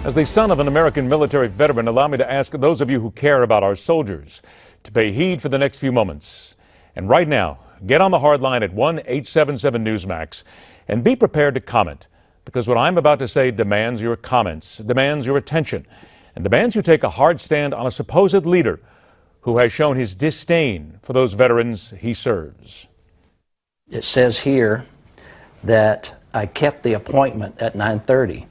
As the son of an American military veteran, allow me to ask those of you who care about our soldiers to pay heed for the next few moments. And right now, get on the hard line at 1-877-NEWSMAX and be prepared to comment, because what I'm about to say demands your comments, demands your attention, and demands you take a hard stand on a supposed leader who has shown his disdain for those veterans he serves. It says here that I kept the appointment at 9:30.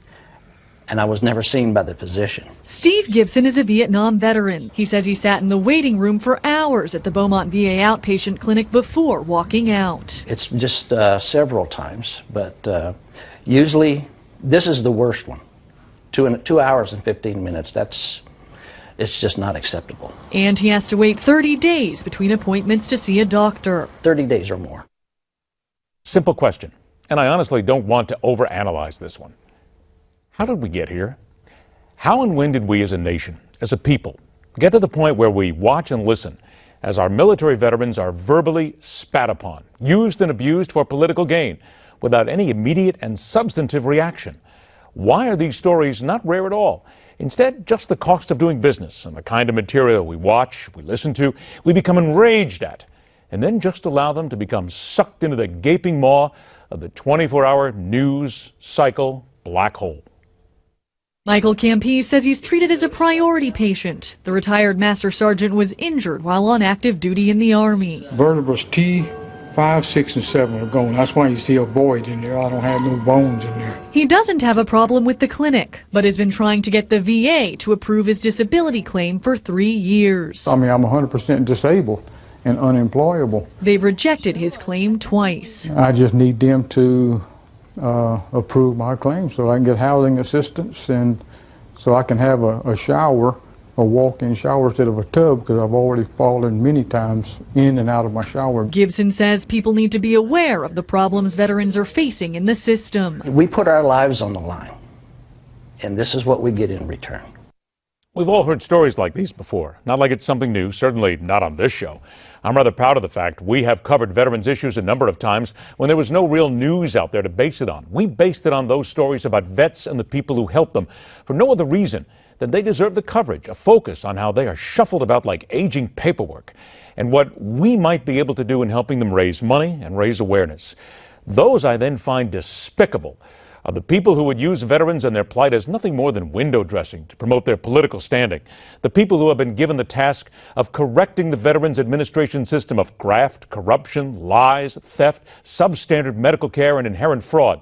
And I was never seen by the physician. Steve Gibson is a Vietnam veteran. He says he sat in the waiting room for hours at the Beaumont VA outpatient clinic before walking out. It's just several times, but usually this is the worst one. 2 hours and 15 minutes. It's just not acceptable. And he has to wait 30 days between appointments to see a doctor. 30 days or more. Simple question, and I honestly don't want to overanalyze this one. How did we get here? How and when did we as a nation, as a people, get to the point where we watch and listen as our military veterans are verbally spat upon, used and abused for political gain, without any immediate and substantive reaction? Why are these stories not rare at all? Instead, just the cost of doing business and the kind of material we watch, we listen to, we become enraged at, and then just allow them to become sucked into the gaping maw of the 24-hour news cycle black hole. Michael Campese says he's treated as a priority patient. The retired master sergeant was injured while on active duty in the Army. Vertebrae T, 5, 6, and 7 are gone. That's why you see a void in there. I don't have no bones in there. He doesn't have a problem with the clinic, but has been trying to get the VA to approve his disability claim for 3 years. I mean, I'm 100% disabled and unemployable. They've rejected his claim twice. I just need them to approve my claim so I can get housing assistance and so I can have a shower, a walk-in shower instead of a tub, because I've already fallen many times in and out of my shower. Gibson says people need to be aware of the problems veterans are facing in the system. We put our lives on the line, and this is what we get in return. We've all heard stories like these before. Not like it's something new, certainly not on this show. I'm rather proud of the fact we have covered veterans issues a number of times when there was no real news out there to base it on. We based it on those stories about vets and the people who helped them for no other reason than they deserve the coverage, a focus on how they are shuffled about like aging paperwork, and what we might be able to do in helping them raise money and raise awareness. Those I then find despicable are the people who would use veterans and their plight as nothing more than window dressing to promote their political standing. The people who have been given the task of correcting the Veterans Administration system of graft, corruption, lies, theft, substandard medical care, and inherent fraud.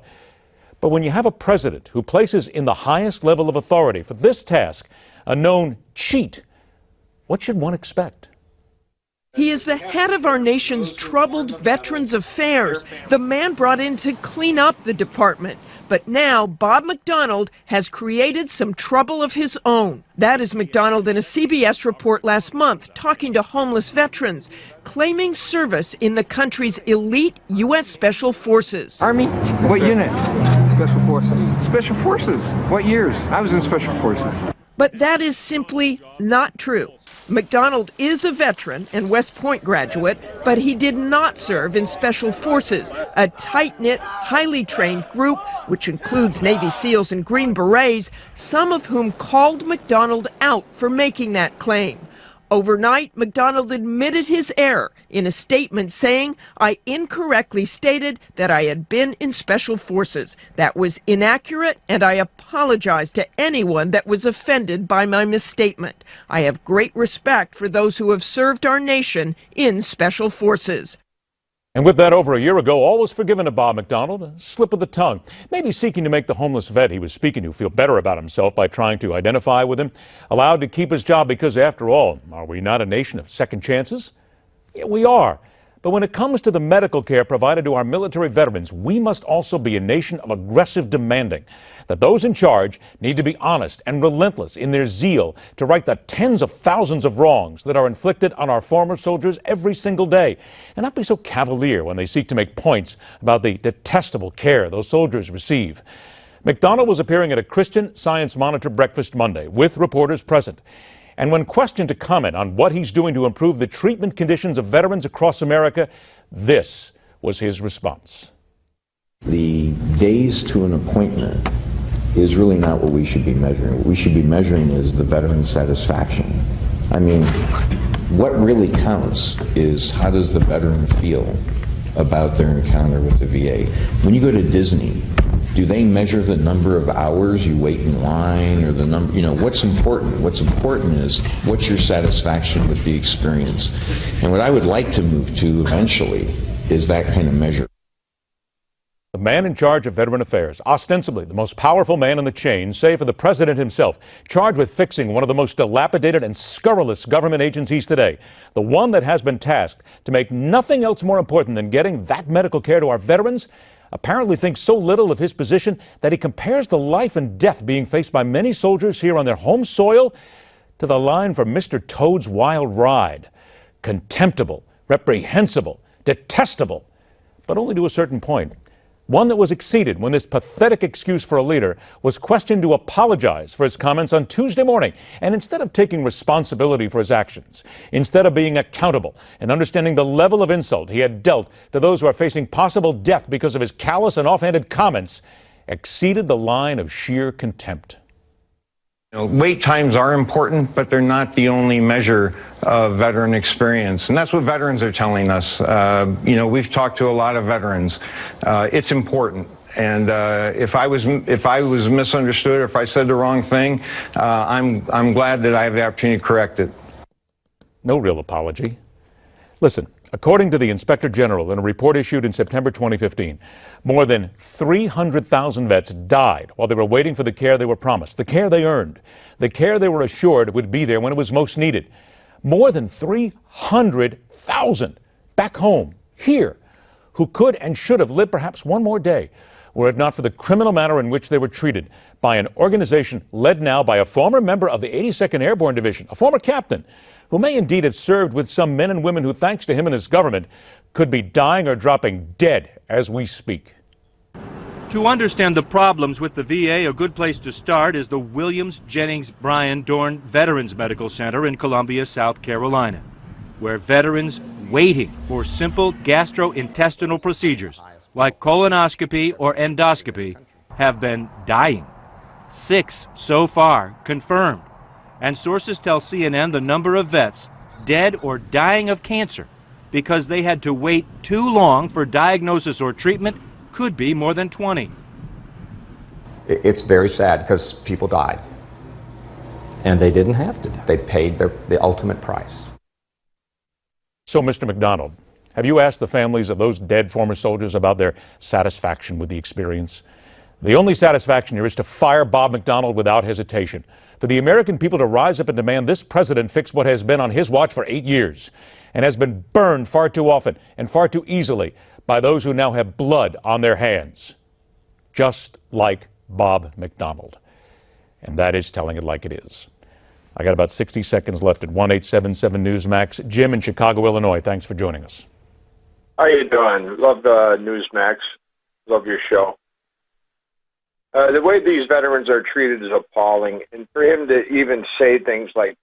But when you have a president who places in the highest level of authority for this task a known cheat, what should one expect? He is the head of our nation's troubled Veterans Affairs, the man brought in to clean up the department. But now Bob McDonald has created some trouble of his own. That is McDonald in a CBS report last month talking to homeless veterans, claiming service in the country's elite U.S. Special Forces. Army? What unit? Special Forces. Special Forces? What years? I was in Special Forces. But that is simply not true. McDonald is a veteran and West Point graduate, but he did not serve in Special Forces, a tight-knit, highly trained group which includes Navy SEALs and Green Berets, some of whom called McDonald out for making that claim. Overnight, McDonald admitted his error in a statement saying, "I incorrectly stated that I had been in Special Forces. That was inaccurate, and I apologize to anyone that was offended by my misstatement. I have great respect for those who have served our nation in Special Forces." And with that over a year ago, all was forgiven to Bob McDonald, a slip of the tongue, maybe seeking to make the homeless vet he was speaking to feel better about himself by trying to identify with him, allowed to keep his job because, after all, are we not a nation of second chances? Yeah, we are. But when it comes to the medical care provided to our military veterans, we must also be a nation of aggressive demanding that those in charge need to be honest and relentless in their zeal to right the tens of thousands of wrongs that are inflicted on our former soldiers every single day, and not be so cavalier when they seek to make points about the detestable care those soldiers receive. McDonald was appearing at a Christian Science Monitor breakfast Monday with reporters present. And when questioned to comment on what he's doing to improve the treatment conditions of veterans across America, this was his response. The days to an appointment is really not what we should be measuring. What we should be measuring is the veteran satisfaction. I mean, what really counts is how does the veteran feel about their encounter with the VA. When you go to Disney, do they measure the number of hours you wait in line, or the number, what's important? What's important is what's your satisfaction with the experience. And what I would like to move to eventually is that kind of measure. The man in charge of Veteran Affairs, ostensibly the most powerful man in the chain, save for the president himself, charged with fixing one of the most dilapidated and scurrilous government agencies today, the one that has been tasked to make nothing else more important than getting that medical care to our veterans, apparently thinks so little of his position that he compares the life and death being faced by many soldiers here on their home soil to the line from Mr. Toad's Wild Ride. Contemptible, reprehensible, detestable, but only to a certain point. One that was exceeded when this pathetic excuse for a leader was questioned to apologize for his comments on Tuesday morning. And instead of taking responsibility for his actions, instead of being accountable and understanding the level of insult he had dealt to those who are facing possible death because of his callous and offhanded comments, exceeded the line of sheer contempt. Wait times are important, but they're not the only measure of veteran experience. And that's what veterans are telling us. We've talked to a lot of veterans. It's important. And if I was misunderstood or if I said the wrong thing, I'm glad that I have the opportunity to correct it. No real apology. Listen, according to the Inspector General in a report issued in September 2015, more than 300,000 vets died while they were waiting for the care they were promised, the care they earned, the care they were assured would be there when it was most needed. More than 300,000 back home, here, who could and should have lived perhaps one more day, were it not for the criminal manner in which they were treated by an organization led now by a former member of the 82nd Airborne Division, a former captain, who may indeed have served with some men and women who, thanks to him and his government, could be dying or dropping dead as we speak. To understand the problems with the VA, a good place to start is the Williams Jennings Bryan Dorn Veterans Medical Center in Columbia, South Carolina, where veterans waiting for simple gastrointestinal procedures like colonoscopy or endoscopy have been dying. 6 so far confirmed. And sources tell CNN the number of vets dead or dying of cancer because they had to wait too long for diagnosis or treatment could be more than 20. It's very sad because people died. And they didn't have to. They paid the ultimate price. So, Mr. McDonald, have you asked the families of those dead former soldiers about their satisfaction with the experience? The only satisfaction here is to fire Bob McDonald without hesitation. For the American people to rise up and demand this president fix what has been on his watch for 8 years and has been burned far too often and far too easily by those who now have blood on their hands. Just like Bob McDonald. And that is telling it like it is. I got about 60 seconds left at 1-877 Newsmax. Jim in Chicago, Illinois, thanks for joining us. How you doing? Love Newsmax. Love your show. The way these veterans are treated is appalling. And for him to even say things like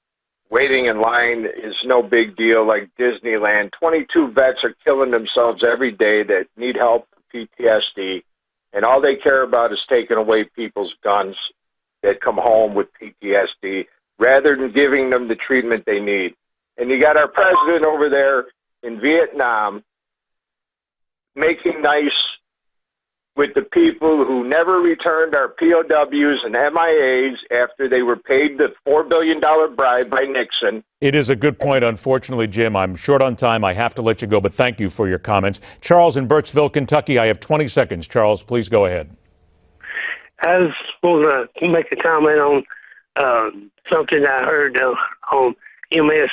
waiting in line is no big deal, like Disneyland. 22 vets are killing themselves every day that need help with PTSD. And all they care about is taking away people's guns that come home with PTSD rather than giving them the treatment they need. And you got our president over there in Vietnam making nice with the people who never returned our POWs and MIAs after they were paid the $4 billion bribe by Nixon. It is a good point. Unfortunately, Jim, I'm short on time. I have to let you go, but thank you for your comments. Charles in Birchville, Kentucky. I have 20 seconds. Charles, please go ahead. I was supposed to make a comment on something I heard on NBC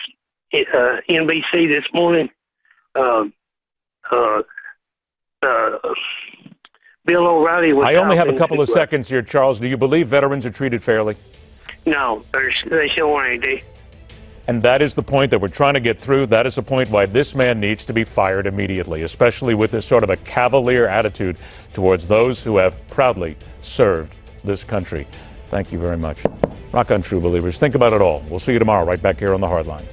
this morning. Bill O'Reilly was. I only have a couple of seconds here, Charles. Do you believe veterans are treated fairly? No, they sure ain't. And that is the point that we're trying to get through. That is the point why this man needs to be fired immediately, especially with this sort of a cavalier attitude towards those who have proudly served this country. Thank you very much. Rock on, true believers. Think about it all. We'll see you tomorrow right back here on The Hardline.